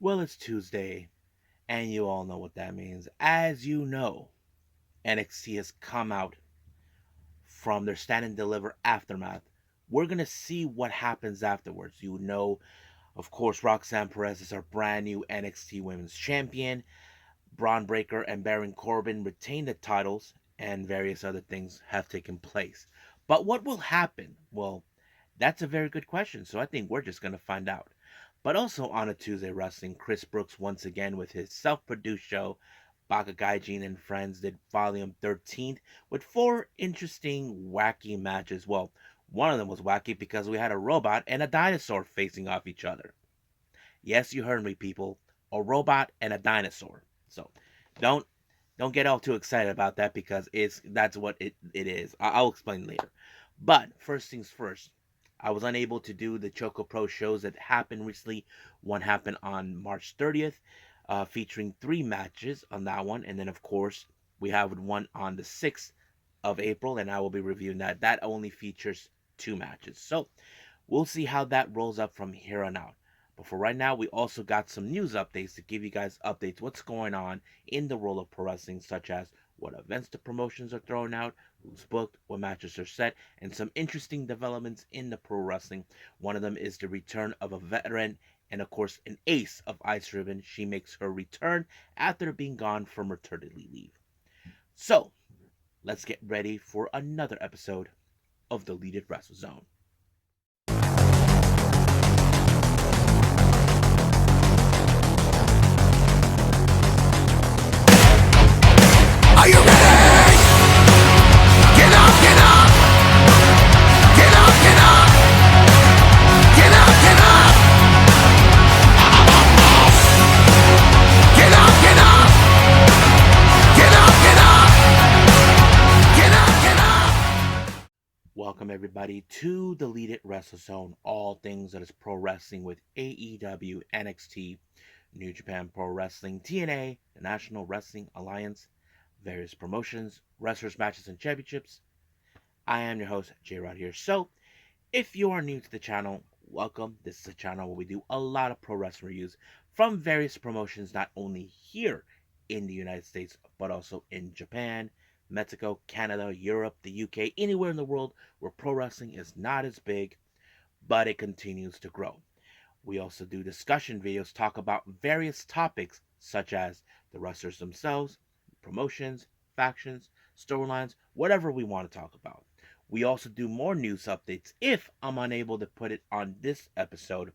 Well, it's Tuesday, and you all know what that means. As you know, NXT has come out from their stand and deliver aftermath. We're going to see what happens afterwards. You know, of course, Roxanne Perez is our brand new NXT Women's Champion. Braun Breaker and Baron Corbin retain the titles, and various other things have taken place. But what will happen? Well, that's a very good question, so I think we're just going to find out. But also on a Tuesday Wrestling, Chris Brooks once again with his self-produced show, Baka Gaijin and Friends did Volume 13 with four interesting, wacky matches. Well, one of them was wacky because we had a robot and a dinosaur facing off each other. Yes, you heard me, people. A robot and a dinosaur. So don't don't get all too excited about that because that's what it is. I'll explain later. But first things first, I was unable to do the ChocoPro shows that happened recently. One happened on March 30th, featuring three matches on that one, and then of course we have one on the 6th of April, and I will be reviewing that. That only features two matches. So we'll see how that rolls up from here on out. But for right now, we also got some news updates to give you guys updates what's going on in the world of pro wrestling, such as what events the promotions are throwing out, who's booked, what matches are set, and some interesting developments in the pro wrestling. One of them is the return of a veteran and, of course, an ace of Ice Ribbon. She makes her return after being gone from maternity leave. So, let's get ready for another episode of the Deleted Wrestle Zone. Are you ready? Get up, get up! Get up, get up! Get up, get up! Get up, get up! Get up, get up! Get up, get up! Welcome everybody to the Deleted Wrestle Zone, all things that is pro wrestling with AEW, NXT, New Japan Pro Wrestling, TNA, the National Wrestling Alliance, various promotions, wrestlers, matches, and championships. I am your host, J Rod here. So, if you are new to the channel, welcome. This is a channel where we do a lot of pro wrestling reviews from various promotions, not only here in the United States, but also in Japan, Mexico, Canada, Europe, the UK, anywhere in the world where pro wrestling is not as big, but it continues to grow. We also do discussion videos, talk about various topics such as the wrestlers themselves, promotions, factions, storylines, whatever we want to talk about. We also do more news updates. If I'm unable to put it on this episode,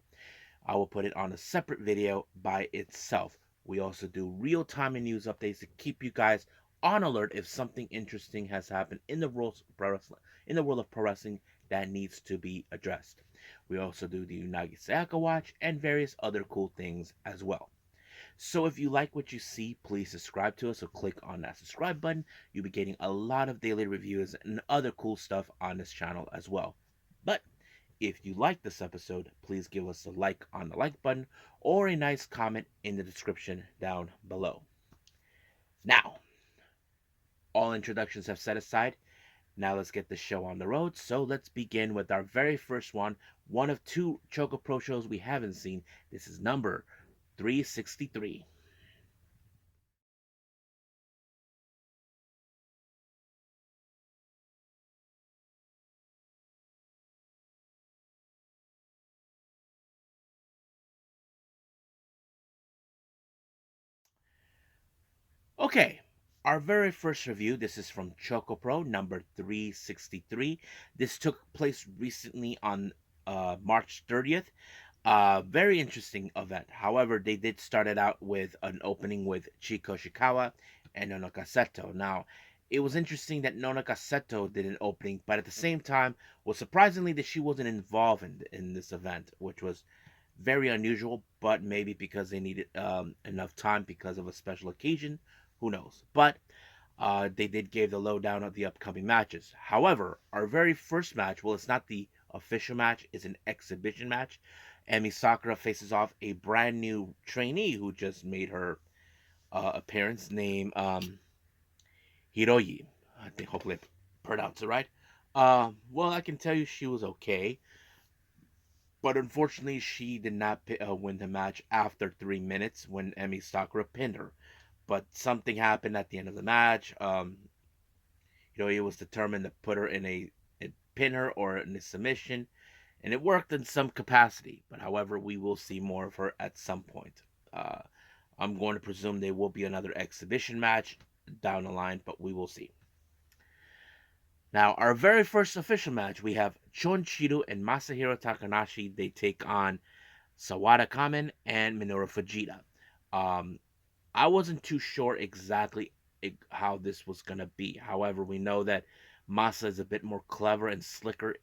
I will put it on a separate video by itself. We also do real-time news updates to keep you guys on alert if something interesting has happened in the world of pro wrestling that needs to be addressed. We also do the Unagi Sayaka Watch and various other cool things as well. So if you like what you see, please subscribe to us or click on that subscribe button. You'll be getting a lot of daily reviews and other cool stuff on this channel as well. But if you like this episode, please give us a like on the like button or a nice comment in the description down below. Now, all introductions have set aside. Now let's get the show on the road. So let's begin with our very first one of two Choco Pro shows we haven't seen. This is number 363. Okay, our very first review, this is from ChocoPro, number 363. This took place recently on March 30th. Very interesting event. However, they did start it out with an opening with Chiko Shikawa and Nonaka Seto. Now, it was interesting that Nonaka Seto did an opening, but at the same time, was surprisingly that she wasn't involved in this event, which was very unusual, but maybe because they needed enough time because of a special occasion. Who knows? But they did give the lowdown of the upcoming matches. However, our very first match, well, it's not the official match, it's an exhibition match. Emi Sakura faces off a brand new trainee who just made her appearance, named Hiroyi. I think hopefully I pronounced it right. Well, I can tell you she was okay. But unfortunately, she did not win the match after 3 minutes when Emi Sakura pinned her. But something happened at the end of the match. It was determined to put her in a pin her or in a submission, and it worked in some capacity. But however, we will see more of her at some point. Uh, I'm going to presume there will be another exhibition match down the line, but we will see. Now, our very first official match, we have Chonchiru and Masahiro Takanashi. They take on Sawada Kamen and Minoru Fujita. Um, I wasn't too sure exactly how this was gonna be. However, we know that Masa is a bit more clever and slicker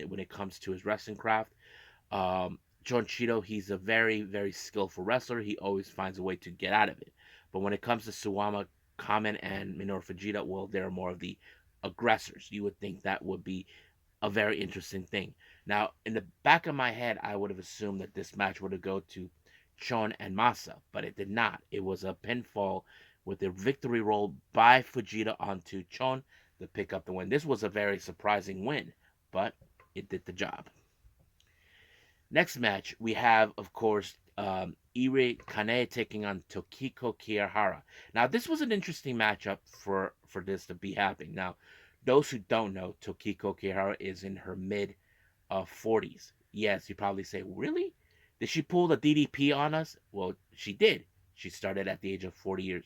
when it comes to his wrestling craft. John Cheeto, he's a very, very skillful wrestler. He always finds a way to get out of it. But when it comes to Suwama Kamen and Minoru Fujita, well, they're more of the aggressors. You would think that would be a very interesting thing. Now, in the back of my head, I would have assumed that this match would have go to Chon and Masa, but it did not. It was a pinfall with a victory roll by Fujita onto Chon to pick up the win. This was a very surprising win, but it did the job. Next match, we have, of course, Iri Kane taking on Tokiko Kiyahara. Now, this was an interesting matchup for this to be happening. Now, those who don't know, Tokiko Kiyahara is in her mid 40s. Yes, you probably say, really? Did she pull the DDP on us? Well, she did. She started at the age of 40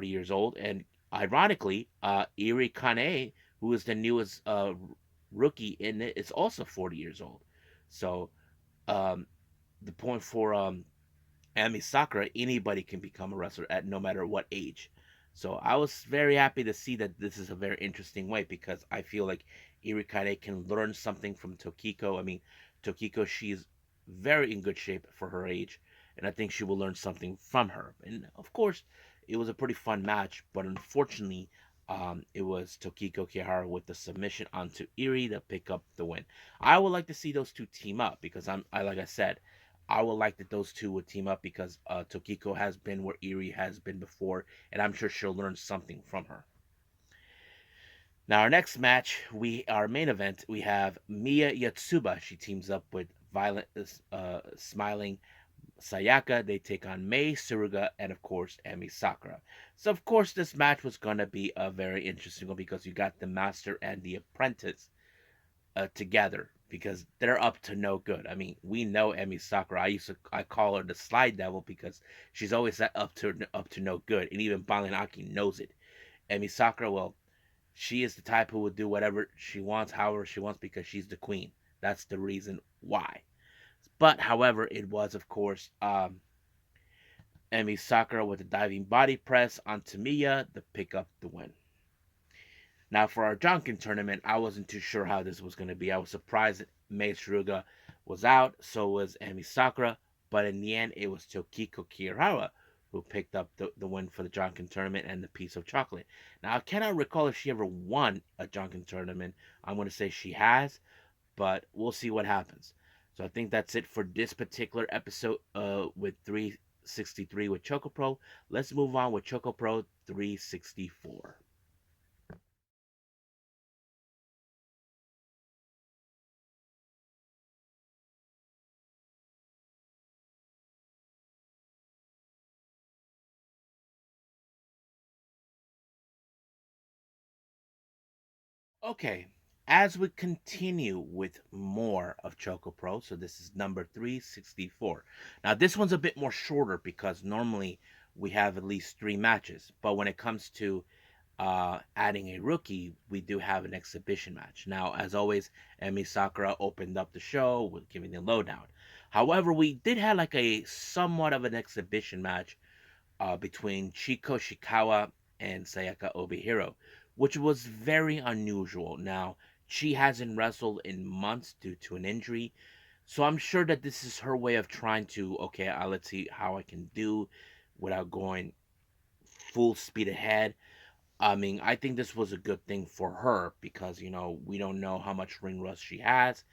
years old, and ironically, Iri Kane, who is the newest rookie in it, is also 40 years old. So um, the point for Ami Sakura, anybody can become a wrestler at no matter what age. So I was very happy to see that this is a very interesting way because I feel like Irikade can learn something from Tokiko. I mean, Tokiko, she's very in good shape for her age, and I think she will learn something from her. And of course, it was a pretty fun match, but unfortunately, it was Tokiko Kihara with the submission onto Iri to pick up the win. I would like to see those two team up because like I said, I would like that those two would team up because Tokiko has been where Iri has been before, and I'm sure she'll learn something from her. Now, our next match, our main event, we have Miya Yatsuba. She teams up with violent, smiling Sayaka. They take on Mei Suruga and, of course, Emi Sakura. So, of course, this match was going to be a very interesting one because you got the master and the apprentice together because they're up to no good. I mean, we know Emi Sakura. I call her the slide devil because she's always up to no good, and even Balinaki knows it. Emi Sakura, well, she is the type who would do whatever she wants, however she wants, because she's the queen. That's the reason why. But however, it was of course Emi Sakura with a diving body press on Tamiya to pick up the win. Now, for our Jonkin tournament, I wasn't too sure how this was going to be. I was surprised that Mei Suruga was out, so was Emi Sakura, but in the end, it was Tokiko Kihara who picked up the win for the Jonkin tournament and the piece of chocolate. Now, I cannot recall if she ever won a Jonkin tournament. I'm going to say she has, but we'll see what happens. So I think that's it for this particular episode with 363 with ChocoPro. Let's move on with ChocoPro 364. Okay, as we continue with more of Choco Pro, so this is number 364. Now, this one's a bit more shorter because normally we have at least three matches, but when it comes to adding a rookie, we do have an exhibition match. Now, as always, Emi Sakura opened up the show with giving the lowdown. However, we did have like a somewhat of an exhibition match between Chiko Shikawa and Sayaka Obihiro, which was very unusual. Now, she hasn't wrestled in months due to an injury, so I'm sure that this is her way of trying to, okay, let's see how I can do without going full speed ahead. I mean, I think this was a good thing for her because, we don't know how much ring rust she has.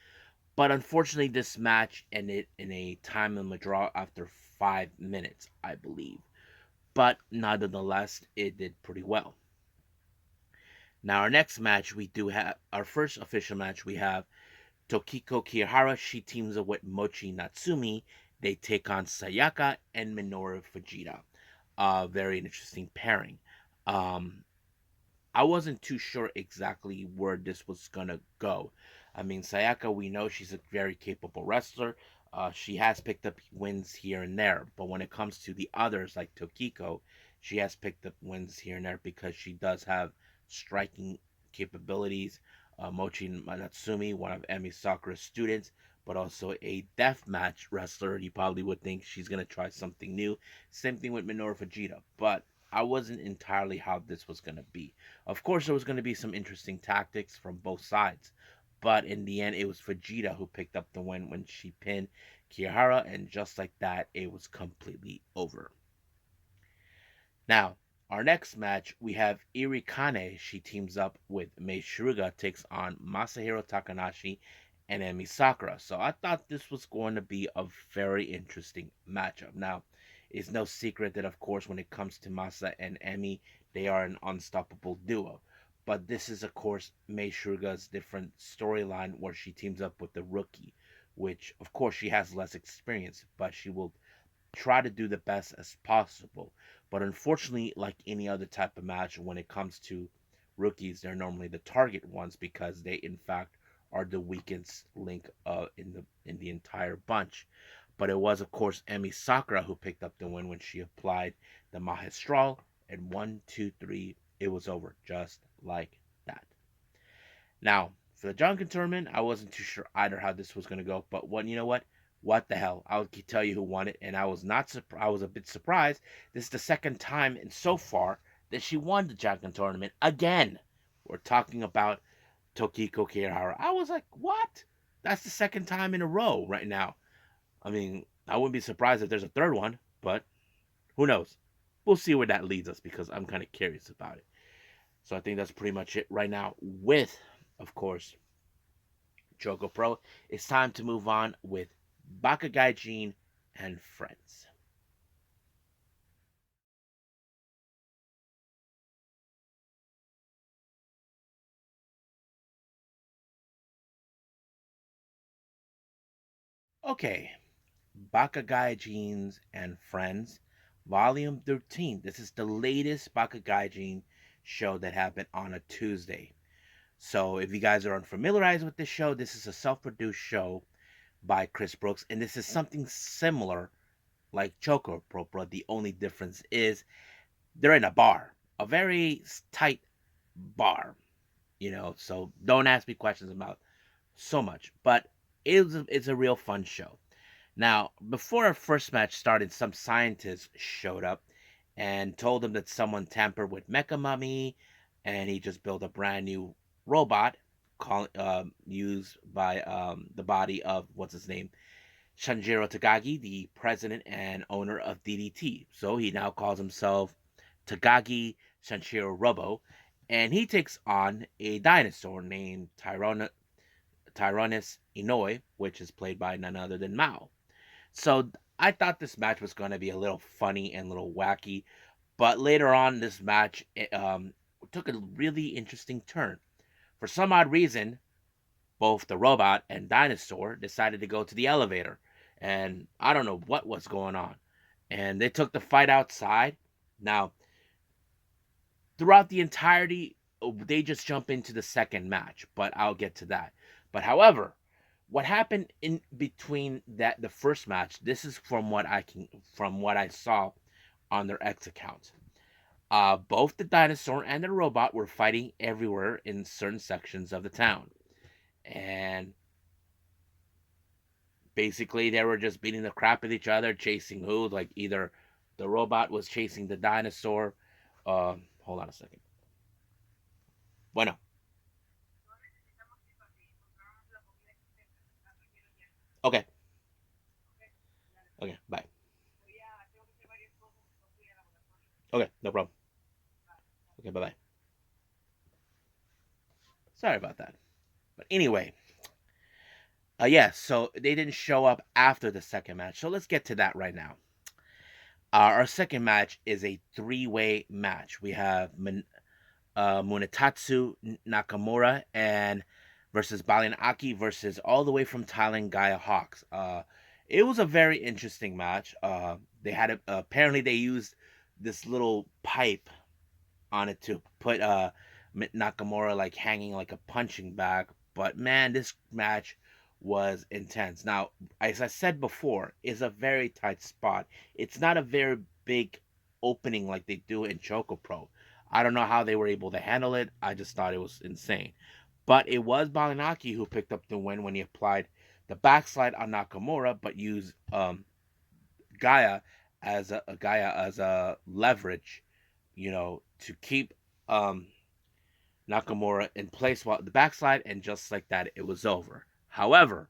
But unfortunately, this match ended in a time limit draw after 5 minutes, I believe, but nonetheless, it did pretty well. Now, our next match, we do have our first official match. We have Tokiko Kihara, she teams up with Mochi Natsumi. They take on Sayaka and Minoru Fujita. Very interesting pairing. Um, I wasn't too sure exactly where this was gonna go. I mean, Sayaka, we know she's a very capable wrestler. She has picked up wins here and there, but when it comes to the others, like Tokiko, she has picked up wins here and there because she does have striking capabilities. Mochi Natsumi, one of Emi Sakura's students, but also a deathmatch wrestler. You probably would think she's gonna try something new. Same thing with Minoru Fujita, but I wasn't entirely how this was gonna be. Of course, there was going to be some interesting tactics from both sides, but in the end, it was Vegeta who picked up the win when she pinned Kihara, and just like that, it was completely over. Now, our next match, we have Iri Kane. She teams up with Mei Shiruga, takes on Masahiro Takanashi and Emi Sakura. So I thought this was going to be a very interesting matchup. Now, it's no secret that, of course, when it comes to Masa and Emi, they are an unstoppable duo. But this is, of course, Mei Shiruga's different storyline where she teams up with the rookie, which, of course, she has less experience, but she will try to do the best as possible. But unfortunately, like any other type of match, when it comes to rookies, they're normally the target ones because they, in fact, are the weakest link in the entire bunch. But it was, of course, Emi Sakura who picked up the win when she applied the Magistral, and 1, 2, 3, it was over just like that. Now, for the Junkin tournament, I wasn't too sure either how this was going to go, but you know what? What the hell? I'll tell you who won it, and I was not I was a bit surprised. This is the second time in so far that she won the Junkin tournament again. We're talking about Tokiko Kirihara. I was like, what? That's the second time in a row right now. I mean, I wouldn't be surprised if there's a third one, but who knows? We'll see where that leads us because I'm kind of curious about it. So I think that's pretty much it right now with, of course, ChocoPro. It's time to move on with Baka Gaijin and Friends. Okay, Baka Gaijins and Friends, Volume 13. This is the latest Baka Gaijin show that happened on a Tuesday. So if you guys are unfamiliarized with this show, this is a self-produced show by Chris Brooks, and this is something similar like ChocoPro. The only difference is they're in a bar, a very tight bar, So don't ask me questions about so much, but it's a real fun show. Now, before our first match started, some scientists showed up and told them that someone tampered with Mecha Mummy, and he just built a brand new robot used by the body of what's his name, Shanjiro Tagagi, the president and owner of DDT. So he now calls himself Tagagi Shanjiro Robo, and he takes on a dinosaur named Tyrannus Inoue, which is played by none other than Mao. So I thought this match was going to be a little funny and a little wacky, but later on, this match took a really interesting turn. For some odd reason, both the robot and dinosaur decided to go to the elevator, and I don't know what was going on. And they took the fight outside. Now, throughout the entirety, they just jump into the second match, but I'll get to that. But however, what happened in between the first match, this is from what I saw on their X account. Both the dinosaur and the robot were fighting everywhere in certain sections of the town, and basically they were just beating the crap at each other, chasing who? Like either the robot was chasing the dinosaur. Hold on a second. Bueno. Okay. Okay. Bye. Okay. No problem. Okay. Bye bye. Sorry about that. But anyway, yeah. So they didn't show up after the second match. So let's get to that right now. Our second match is a three-way match. We have Munetatsu Nakamura and versus Balian Aki versus all the way from Thailand Gaia Hawks. It was a very interesting match. They had apparently they used this little pipe on it to put Nakamura like hanging like a punching bag. But man, this match was intense. Now, as I said before, is a very tight spot. It's not a very big opening like they do in ChocoPro. I don't know how they were able to handle it. I just thought it was insane. But it was Balinaki who picked up the win when he applied the backslide on Nakamura, but used Gaia as a leverage, to keep um, Nakamura in place while the backslide, and just like that, it was over. However,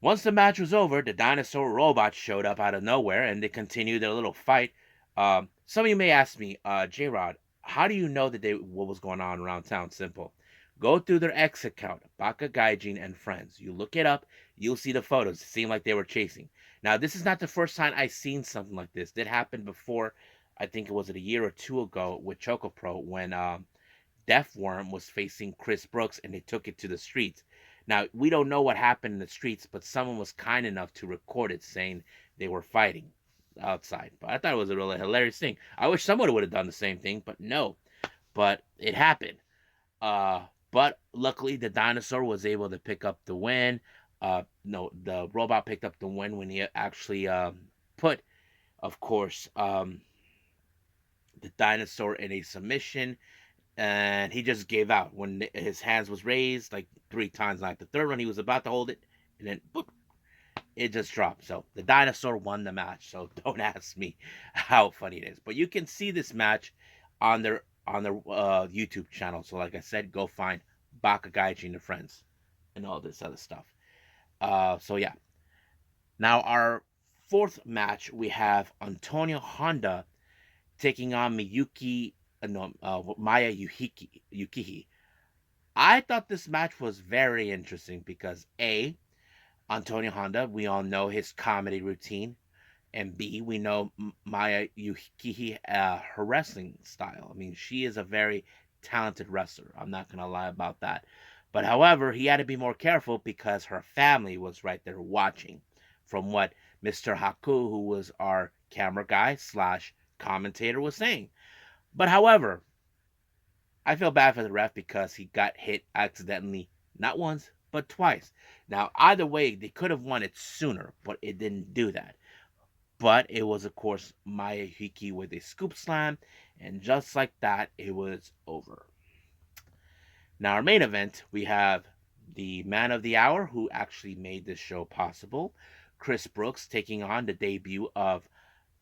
once the match was over, the dinosaur robots showed up out of nowhere and they continued their little fight. Some of you may ask me, J Rod, how do you know what was going on around town? Simple. Go through their X account, Baka Gaijin and Friends. You look it up, you'll see the photos. It seemed like they were chasing. Now, this is not the first time I've seen something like this. It happened before, I think it was a year or two ago with ChocoPro when Death Worm was facing Chris Brooks and they took it to the streets. Now, we don't know what happened in the streets, but someone was kind enough to record it saying they were fighting outside. But I thought it was a really hilarious thing. I wish someone would have done the same thing, but no. But it happened. But luckily, the dinosaur was able to pick up the win. No, the robot picked up the win when he actually put, of course, the dinosaur in a submission, and he just gave out when his hands was raised like 3 times. Like the third one, he was about to hold it, and then boop, it just dropped. So the dinosaur won the match. So don't ask me how funny it is, but you can see this match on their YouTube channel. So like I said, go find Baka Gaijin and Friends and all this other stuff. So yeah. Now our fourth match, we have Antonio Honda taking on Maya Yukihi. I thought this match was very interesting because A, Antonio Honda, we all know his comedy routine, and B, we know Maya Yukihi, her wrestling style. I mean, she is a very talented wrestler. I'm not gonna lie about that. But however, he had to be more careful because her family was right there watching. From what Mr. Haku, who was our camera guy slash commentator, was saying. But however, I feel bad for the ref because he got hit accidentally, not once, but twice. Now, either way, they could have won it sooner, but it didn't do that. But it was, of course, Maya Hiki with a scoop slam, and just like that, it was over. Now, our main event, we have the man of the hour who actually made this show possible, Chris Brooks, taking on the debut of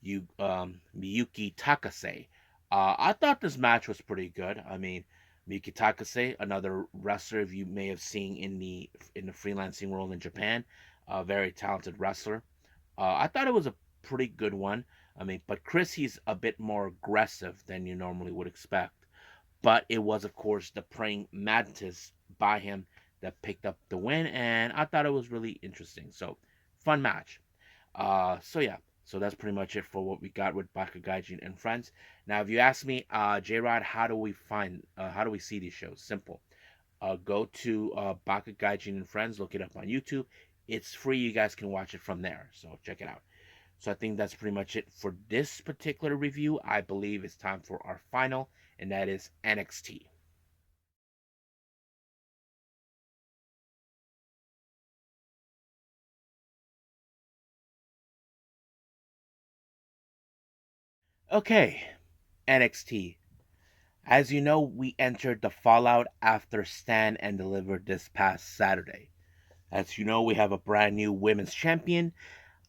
Miyuki Takase. I thought this match was pretty good. I mean, Miyuki Takase, another wrestler you may have seen in the freelancing world in Japan, a very talented wrestler. I thought it was a pretty good one. I mean, but Chris, he's a bit more aggressive than you normally would expect. But it was, of course, the praying mantis by him that picked up the win, and I thought it was really interesting. So, fun match. So yeah, so that's pretty much it for what we got with Baka Gaijin and Friends. Now, if you ask me, J Rod, how do we see these shows? Simple. Go to Baka Gaijin and Friends, look it up on YouTube. It's free. You guys can watch it from there. So check it out. So I think that's pretty much it for this particular review. I believe it's time for our final, and that is NXT. Okay, NXT. As you know, we entered the fallout after Stand and Deliver this past Saturday. As you know, we have a brand new women's champion.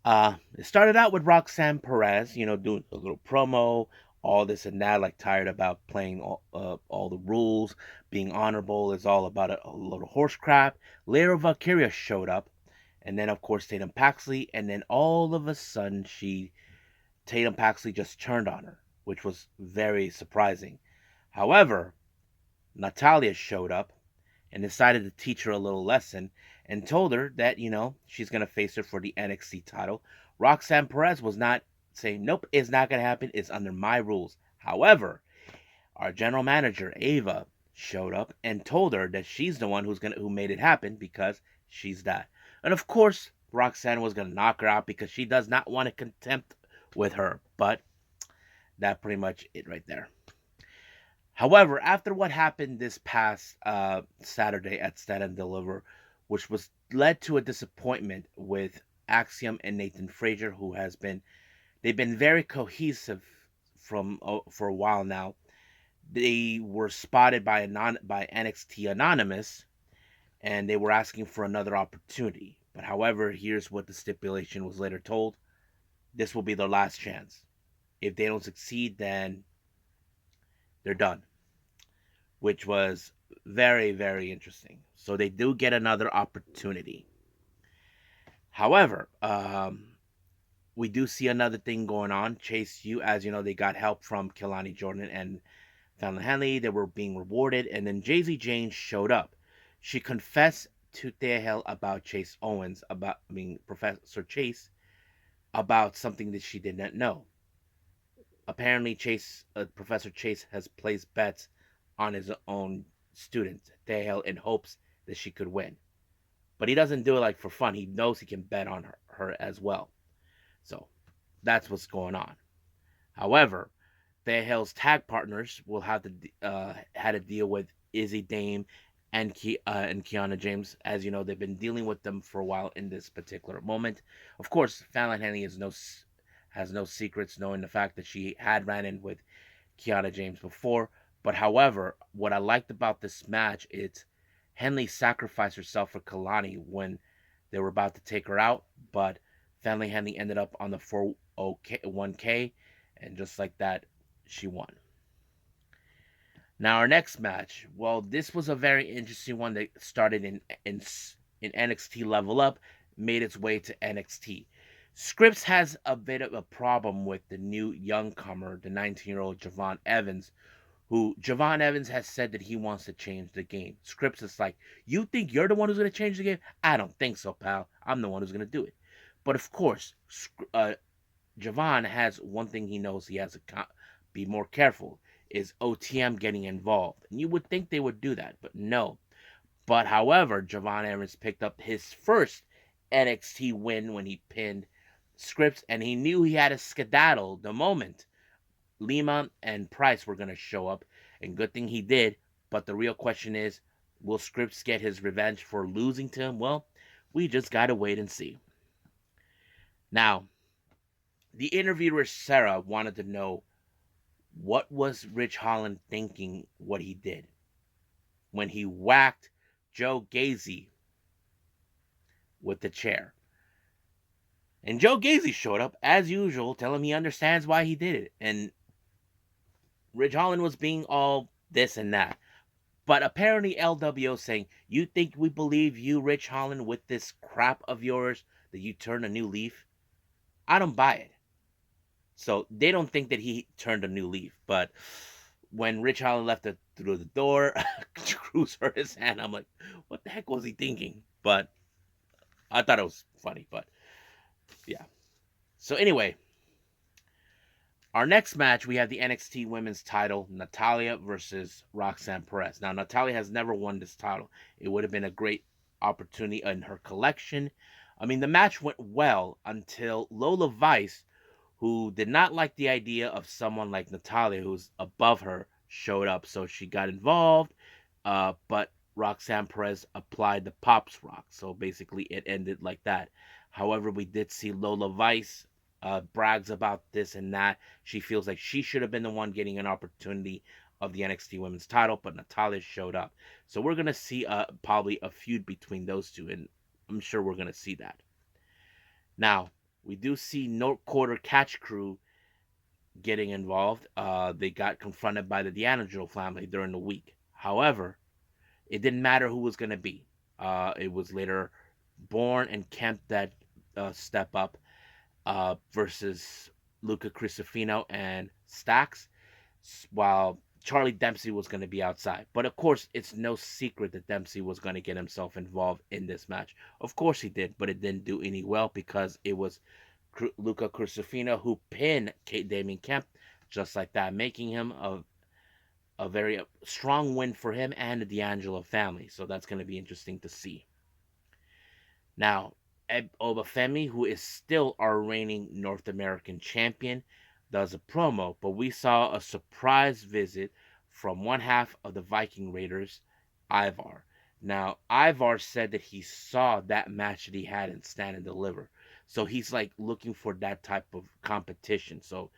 It started out with Roxanne Perez, doing a little promo, all this and that, like tired about playing all the rules, being honorable is all about a little horse crap. Later, Valkyria showed up, and then of course Tatum Paxley, and then all of a sudden Tatum Paxley just turned on her, which was very surprising. However, Natalia showed up and decided to teach her a little lesson and told her that, she's going to face her for the NXT title. Roxanne Perez was not saying, nope, it's not going to happen. It's under my rules. However, our general manager, Ava, showed up and told her that she's the one who made it happen because she's that. And of course, Roxanne was gonna knock her out because she does not want to contempt with her. But that pretty much it right there. However, after what happened this past Saturday at Stand and Deliver, which was led to a disappointment with Axiom and Nathan Frazier, who has been they've been very cohesive from for a while now. They were spotted by NXT Anonymous, and they were asking for another opportunity. But however, here's what the stipulation was later told: this will be their last chance. If they don't succeed, then they're done, which was very, very interesting. So they do get another opportunity. However, we do see another thing going on. Chase U, as you know, they got help from Kelani Jordan and Fallon Henley. They were being rewarded, and then Jay-Z Jane showed up. She confessed to Thea about Chase Owens, Professor Chase, about something that she did not know. Apparently, Professor Chase has placed bets on his own student, Thea, in hopes that she could win. But he doesn't do it like for fun. He knows he can bet on her as well. So that's what's going on. However, Thea's tag partners will have to had to deal with Izzy Dame and Kiana James. As you know, they've been dealing with them for a while in this particular moment. Of course, Fallon Henley has no secrets, knowing the fact that she had ran in with Kiana James before. But however, what I liked about this match is Henley sacrificed herself for Kalani when they were about to take her out, but Fallon Henley ended up on the 401k, and just like that, she won. Now our next match, well, this was a very interesting one that started in NXT Level Up, made its way to NXT. Scripps has a bit of a problem with the new young comer, the 19-year-old Javon Evans, who Javon Evans has said that he wants to change the game. Scripps is like, you think you're the one who's going to change the game? I don't think so, pal. I'm the one who's going to do it. But of course, Javon has one thing he knows he has to be more careful, is OTM getting involved. And you would think they would do that, but no. But however, Javon Evans picked up his first NXT win when he pinned Scripps, and he knew he had to skedaddle the moment Lima and Price were going to show up, and good thing he did. But the real question is, will Scripps get his revenge for losing to him? Well, we just got to wait and see. Now, the interviewer Sarah wanted to know, what was Rich Holland thinking what he did when he whacked Joe Gacy with the chair? And Joe Gacy showed up, as usual, telling him he understands why he did it. And Rich Holland was being all this and that. But apparently LWO saying, you think we believe you, Rich Holland, with this crap of yours, that you turn a new leaf? I don't buy it. So they don't think that he turned a new leaf. But when Rich Holland left through the door, Cruz hurt his hand. I'm like, what the heck was he thinking? But I thought it was funny. But yeah. So anyway, our next match, we have the NXT Women's title, Natalya versus Roxanne Perez. Now, Natalya has never won this title. It would have been a great opportunity in her collection. I mean, the match went well until Lola Vice, who did not like the idea of someone like Natalya, who's above her, showed up. So she got involved, but Roxanne Perez applied the Pops Rock. So basically it ended like that. However, we did see Lola Vice brags about this and that. She feels like she should have been the one getting an opportunity of the NXT Women's title, but Natalya showed up. So we're going to see probably a feud between those two, and I'm sure we're going to see that. Now, we do see North Quarter Catch Crew getting involved. They got confronted by the D'Angelo family during the week. However, it didn't matter who was going to be. It was later Bourne and Kemp that step up versus Luca Crisafino and Stax, while Charlie Dempsey was going to be outside. But of course, it's no secret that Dempsey was going to get himself involved in this match. Of course he did, but it didn't do any well because it was Luca Crisafino who pinned Damien Kemp just like that, making him a very strong win for him and the D'Angelo family. So that's going to be interesting to see. Now, Ed Obafemi, who is still our reigning North American champion, does a promo, but we saw a surprise visit from one half of the Viking Raiders, Ivar. Now, Ivar said that he saw that match that he had in Stand and Deliver. So he's like looking for that type of competition. So,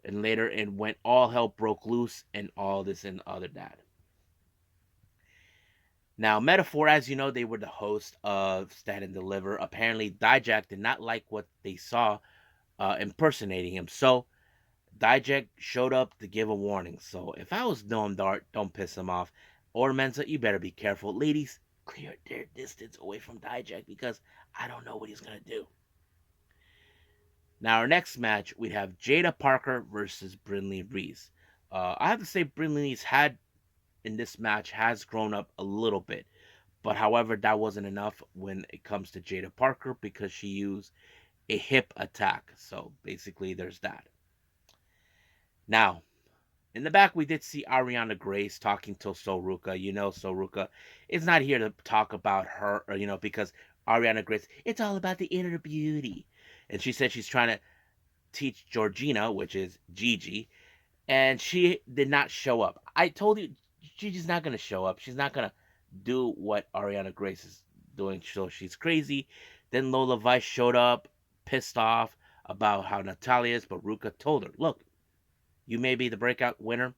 and later, and when all hell broke loose and all this and other that. Now, Metaphor, as you know, they were the host of Stand and Deliver. Apparently, Dijak did not like what they saw impersonating him. So, Dijak showed up to give a warning. So, if I was Noam Dart, don't piss him off. Or Mensa, you better be careful. Ladies, clear their distance away from Dijak because I don't know what he's going to do. Now, our next match, we have Jada Parker versus Brinley Reese. I have to say, Brinley Reese in this match has grown up a little bit. But however, that wasn't enough when it comes to Jada Parker because she used a hip attack. So basically, there's that. Now, in the back, we did see Ariana Grace talking to Soruka. You know, Soruka is not here to talk about her, because Ariana Grace, it's all about the inner beauty. And she said she's trying to teach Georgina, which is Gigi, and she did not show up. I told you, Gigi's not going to show up. She's not going to do what Ariana Grace is doing, so she's crazy. Then Lola Vice showed up, pissed off about how Natalia is, but Ruka told her, look, you may be the breakout winner,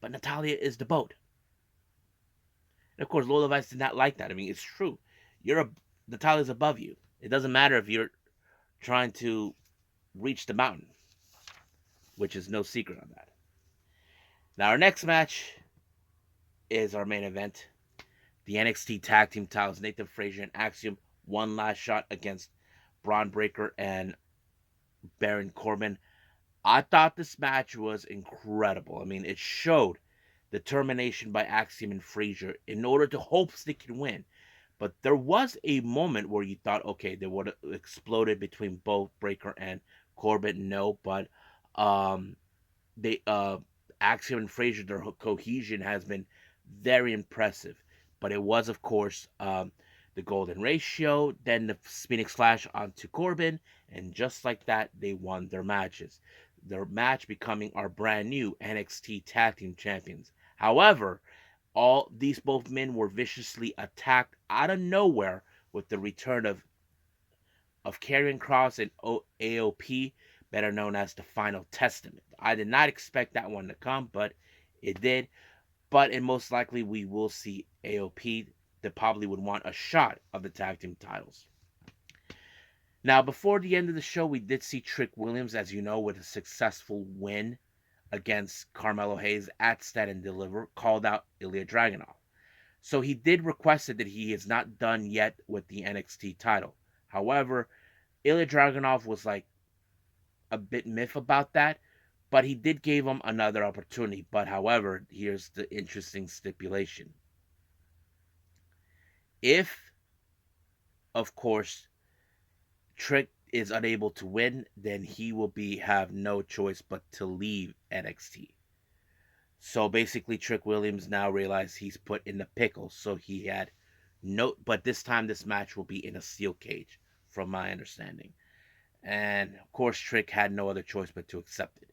but Natalia is the boat. And of course, Lola Vice did not like that. I mean, it's true. Natalia's above you. It doesn't matter if you're trying to reach the mountain, which is no secret on that. Now, our next match is our main event. The NXT Tag Team titles, Nathan Frazier and Axiom, one last shot against Braun Breaker and Baron Corbin. I thought this match was incredible. I mean, it showed determination by Axiom and Frazier in order to hope they can win. But there was a moment where you thought, okay, they would have exploded between both Breaker and Corbin. No, but Axiom and Frazier, their cohesion has been very impressive. But it was, of course, the Golden Ratio, then the Phoenix Splash onto Corbin, and just like that, they won their matches. Their match becoming our brand new NXT Tag Team Champions. However, all these both men were viciously attacked out of nowhere with the return of Karrion Kross and AOP, better known as the Final Testament. I did not expect that one to come, but it did. But and most likely we will see AOP that probably would want a shot of the tag team titles. Now, before the end of the show, we did see Trick Williams, as you know, with a successful win against Carmelo Hayes at Stand and Deliver, called out Ilya Dragunov. So he did request that he is not done yet with the NXT title. However, Ilya Dragunov was like a bit miffed about that, but he did give him another opportunity. But however, here's the interesting stipulation. If, of course, Trick is unable to win, then he will have no choice but to leave NXT. So basically, Trick Williams now realized he's put in the pickle. So he had but this time this match will be in a steel cage, from my understanding. And of course, Trick had no other choice but to accept it.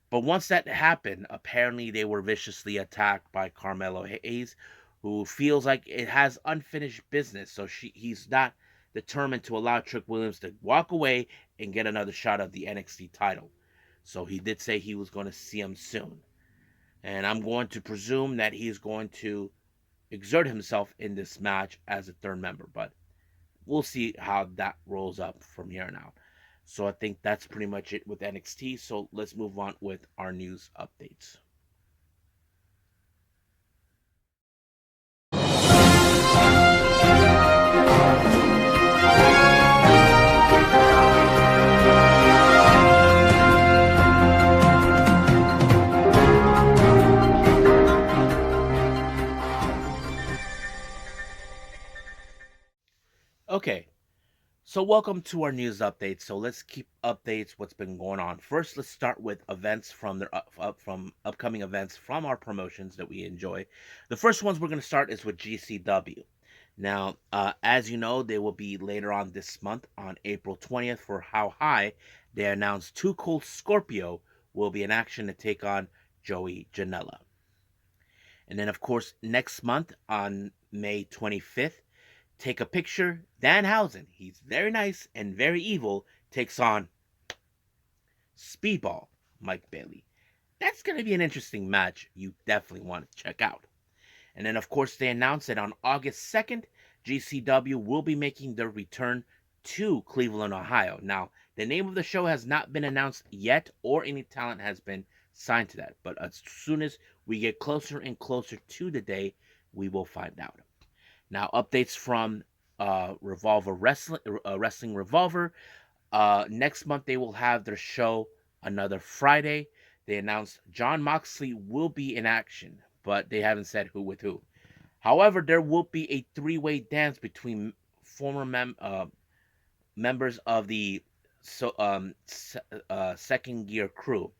But once that happened, apparently they were viciously attacked by Carmelo Hayes, who feels like it has unfinished business. So he's not determined to allow Trick Williams to walk away and get another shot of the NXT title. So he did say he was going to see him soon. And I'm going to presume that he's going to exert himself in this match as a third member. But we'll see how that rolls up from here on out. So I think that's pretty much it with NXT. So let's move on with our news updates. Okay, So welcome to our news update. So let's keep updates what's been going on. First, let's start with events from from upcoming events from our promotions that we enjoy. The first ones we're going to start is with GCW. Now, as you know, they will be later on this month on April 20th for How High. They announced Too Cold Scorpio will be in action to take on Joey Janela. And then, of course, next month on May 25th, Take a Picture, Danhausen, he's very nice and very evil, takes on Speedball, Mike Bailey. That's going to be an interesting match you definitely want to check out. And then, of course, they announced that on August 2nd, GCW will be making their return to Cleveland, Ohio. Now, the name of the show has not been announced yet, or any talent has been signed to that. But as soon as we get closer and closer to the day, we will find out. Now, updates from Revolver Wrestling Revolver. Next month, they will have their show another Friday. They announced John Moxley will be in action, but they haven't said who with who. However, there will be a three-way dance between former members of the second gear crew.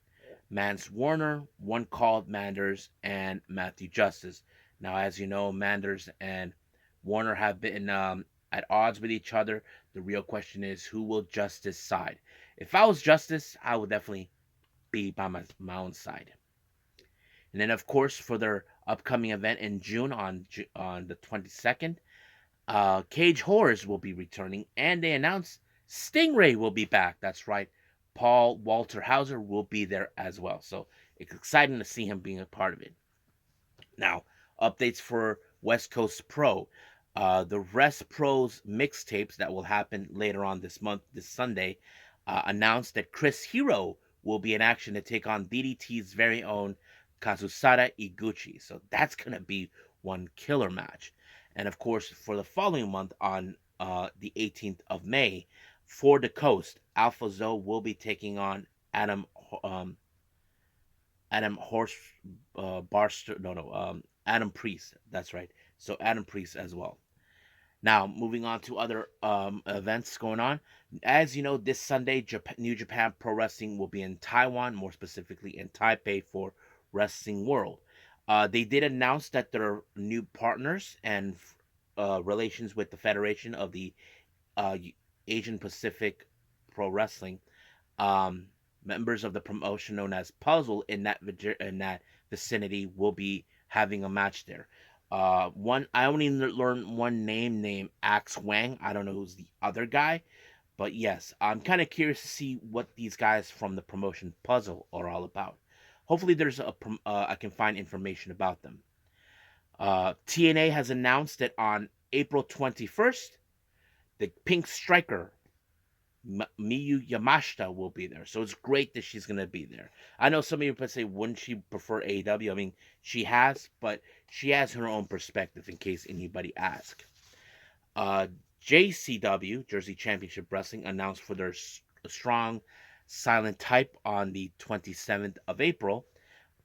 Mance Warner, one called Manders, and Matthew Justice. Now, as you know, Manders and Warner have been at odds with each other. The real question is, who will Justice side? If I was Justice, I would definitely be by my own side. And then, of course, for their upcoming event in June on the 22nd, Cage Horrors will be returning, and they announced Stingray will be back. That's right. Paul Walter Hauser will be there as well. So it's exciting to see him being a part of it. Now, updates for West Coast Pro. The Rest Pros mixtapes that will happen later on this month, this Sunday, announced that Chris Hero will be in action to take on DDT's very own Kazusada Iguchi. So that's going to be one killer match. And of course, for the following month on the 18th of May, for the Coast, Alpha Zoe will be taking on um, Adam Horse Barster. No, Adam Priest. That's right. So Adam Priest as well. Now, moving on to other events going on. As you know, this Sunday, New Japan Pro Wrestling will be in Taiwan, more specifically in Taipei for Wrestling World. They did announce that their new partners and relations with the Federation of the uh, Asian Pacific Pro Wrestling, um, members of the promotion known as Puzzle in that vicinity will be having a match there. One I only learned one name named Axe Wang. I don't know who's the other guy, but yes, I'm kind of curious to see what these guys from the promotion Puzzle are all about. Hopefully, I can find information about them. TNA has announced that on April 21st, the Pink Striker Miyu Yamashita will be there. So it's great that she's going to be there. I know some of you would say, wouldn't she prefer AEW? I mean, she has, but she has her own perspective in case anybody asks. Uh, JCW, Jersey Championship Wrestling, announced for their strong silent type on the 27th of April.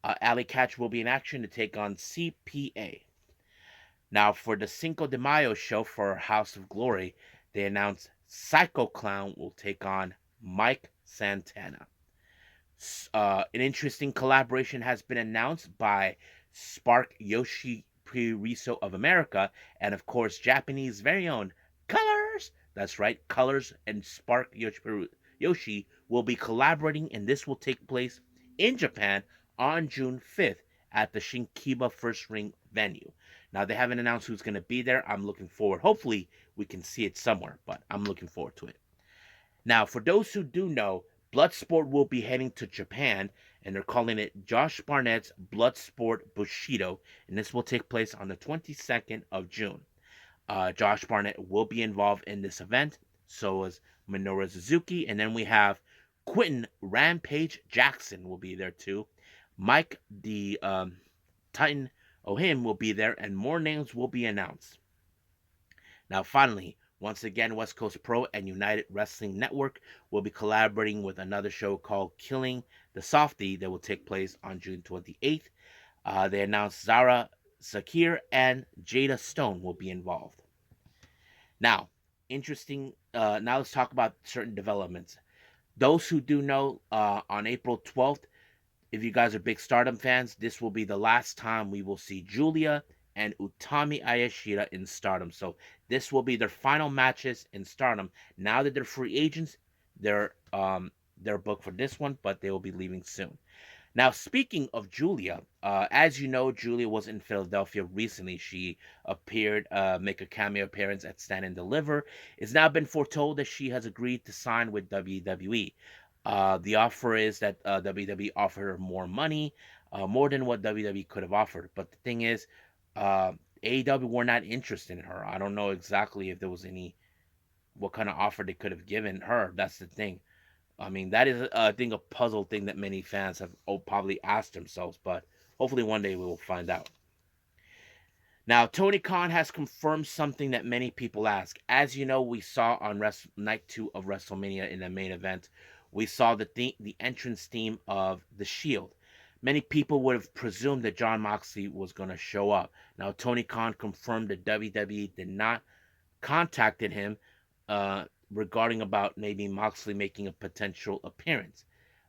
Alley Catch will be in action to take on CPA. Now, for the Cinco de Mayo show for House of Glory, they announced Psycho Clown will take on Mike Santana. An interesting collaboration has been announced by Spark Yoshi Riso of America and, of course, Japanese very own Colors. That's right, Colors and Spark Yoshi will be collaborating, and this will take place in Japan on June 5th at the Shinkiba First Ring venue. Now, they haven't announced who's going to be there. I'm looking forward. Hopefully, we can see it somewhere, but I'm looking forward to it. Now, for those who do know, Bloodsport will be heading to Japan, and they're calling it Josh Barnett's Bloodsport Bushido, and this will take place on the 22nd of June. Josh Barnett will be involved in this event, so is Minoru Suzuki, and then we have Quentin Rampage Jackson will be there too. Mike, the Titan O'Him will be there, and more names will be announced. Now, finally, once again, West Coast Pro and United Wrestling Network will be collaborating with another show called Killing the Softie that will take place on June 28th. They announced Zara Zakir and Jada Stone will be involved. Now, interesting. Now let's talk about certain developments. Those who do know, on April 12th, if you guys are big Stardom fans, this will be the last time we will see Giulia and Utami Hayashishita in Stardom. So this will be their final matches in Stardom. Now that they're free agents, they're booked for this one, but they will be leaving soon. Now, speaking of Giulia, as you know, Giulia was in Philadelphia recently. She appeared, make a cameo appearance at Stand and Deliver. It's now been foretold that she has agreed to sign with WWE. The offer is that WWE offered her more money, more than what WWE could have offered. But the thing is, AEW were not interested in her. I don't know exactly if there was any, what kind of offer they could have given her. That's the thing. I mean, that is, I think, a puzzle thing that many fans have probably asked themselves, but hopefully one day we will find out. Now, Tony Khan has confirmed something that many people ask. As you know, we saw on night 2 of WrestleMania in the main event, we saw the entrance theme of The Shield. Many people would have presumed that Jon Moxley was going to show up. Now, Tony Khan confirmed that WWE did not contacted him regarding about maybe Moxley making a potential appearance.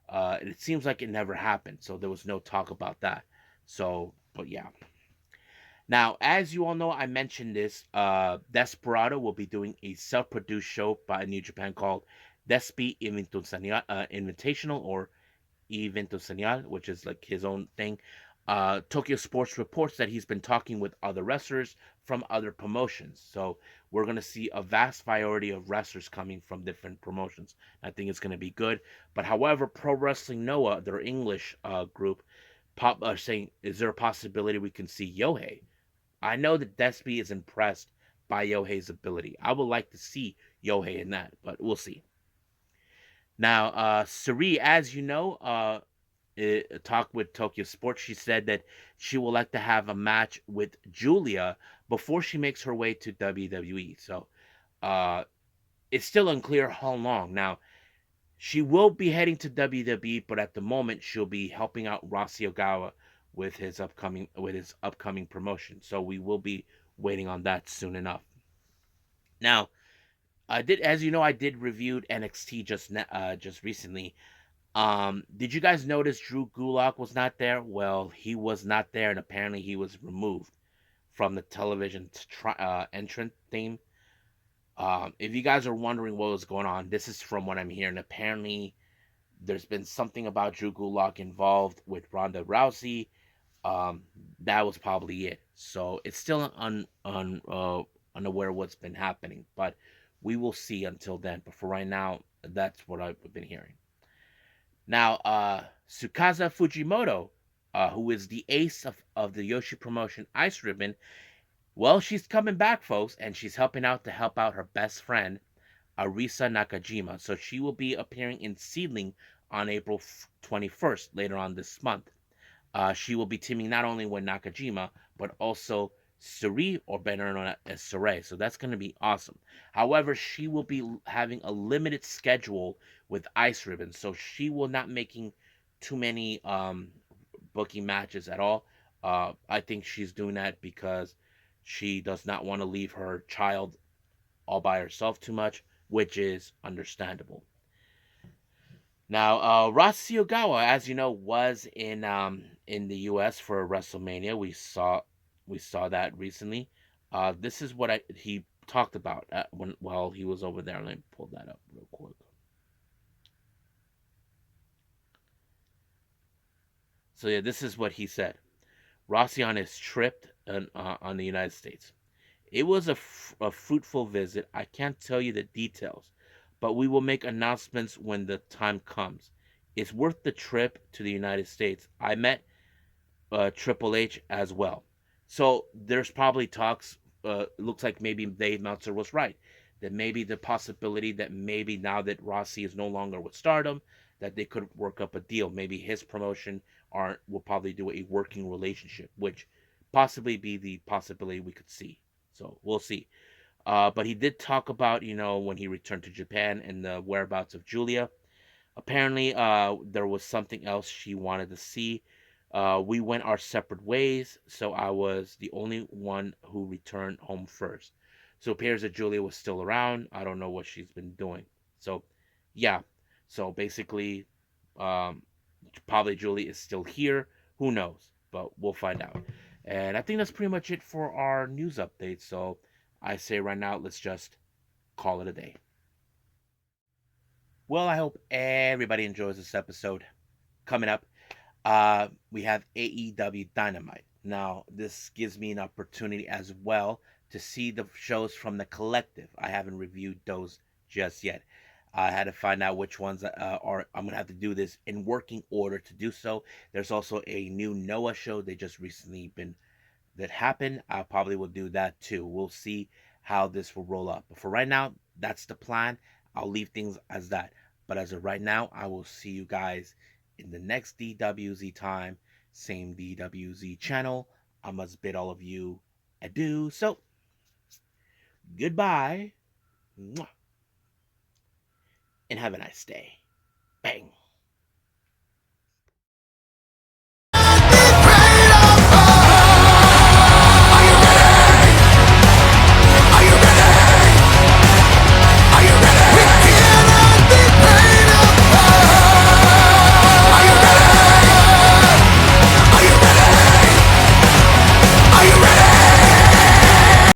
It seems like it never happened, so there was no talk about that. So, but yeah. Now, as you all know, I mentioned this. Desperado will be doing a self-produced show by New Japan called Despe Invitational, or Evento Señal, which is like his own thing. Tokyo Sports reports that he's been talking with other wrestlers from other promotions. So we're going to see a vast variety of wrestlers coming from different promotions. I think it's going to be good. But however, Pro Wrestling Noah, their English group, are saying, is there a possibility we can see Yohei? I know that Despi is impressed by Yohei's ability. I would like to see Yohei in that, but we'll see. Now, Sareee, as you know, talked with Tokyo Sports. She said that she would like to have a match with Giulia before she makes her way to WWE. So uh, it's still unclear how long. Now, she will be heading to WWE, but at the moment she'll be helping out Rossy Ogawa with his upcoming promotion. So we will be waiting on that soon enough. Now, as you know, I did reviewed NXT just recently. Did you guys notice Drew Gulak was not there? Well, he was not there, and apparently he was removed from the television entrant theme. If you guys are wondering what was going on, this is from what I'm hearing. Apparently, there's been something about Drew Gulak involved with Ronda Rousey. Um, that was probably it. So it's still unaware what's been happening, but we will see until then. But for right now, that's what I've been hearing. Now, Tsukasa Fujimoto, who is the ace of the Yoshi Promotion Ice Ribbon, well, she's coming back, folks, and she's helping out to help out her best friend, Arisa Nakajima. So she will be appearing in Seedling on April 21st, later on this month. She will be teaming not only with Nakajima, but also Sareee, or better known as Sareee. So that's going to be awesome. However, she will be having a limited schedule with Ice Ribbon, so she will not making too many booking matches at all. I think she's doing that because she does not want to leave her child all by herself too much, which is understandable. Now, Rossy Ogawa, as you know, was in the U.S. for WrestleMania. We saw that recently. This is what he talked about while he was over there. Let me pull that up real quick. So yeah, this is what he said. Rossy on his trip on the United States. It was a fruitful visit. I can't tell you the details, but we will make announcements when the time comes. It's worth the trip to the United States. I met Triple H as well. So there's probably talks. Looks like maybe Dave Meltzer was right. That maybe the possibility that maybe now that Rossy is no longer with Stardom, that they could work up a deal. Maybe his promotion will probably do a working relationship, which possibly be the possibility we could see. So we'll see. But he did talk about, when he returned to Japan and the whereabouts of Giulia. Apparently, there was something else she wanted to see. We went our separate ways, so I was the only one who returned home first. So it appears that Julia was still around. I don't know what she's been doing. So, yeah. So basically, um, probably Julie is still here. Who knows? But we'll find out. And I think that's pretty much it for our news update. So I say right now, let's just call it a day. Well, I hope everybody enjoys this episode. Coming up, we have AEW Dynamite. Now, this gives me an opportunity as well to see the shows from the collective. I haven't reviewed those just yet. I had to find out which ones are. I'm gonna have to do this in working order to do so. There's also a new Noah show they just recently been that happened. I probably will do that too. We'll see how this will roll up. But for right now, that's the plan. I'll leave things as that. But as of right now, I will see you guys in the next DWZ time, same DWZ channel. I must bid all of you adieu. So, goodbye, and have a nice day. Bang.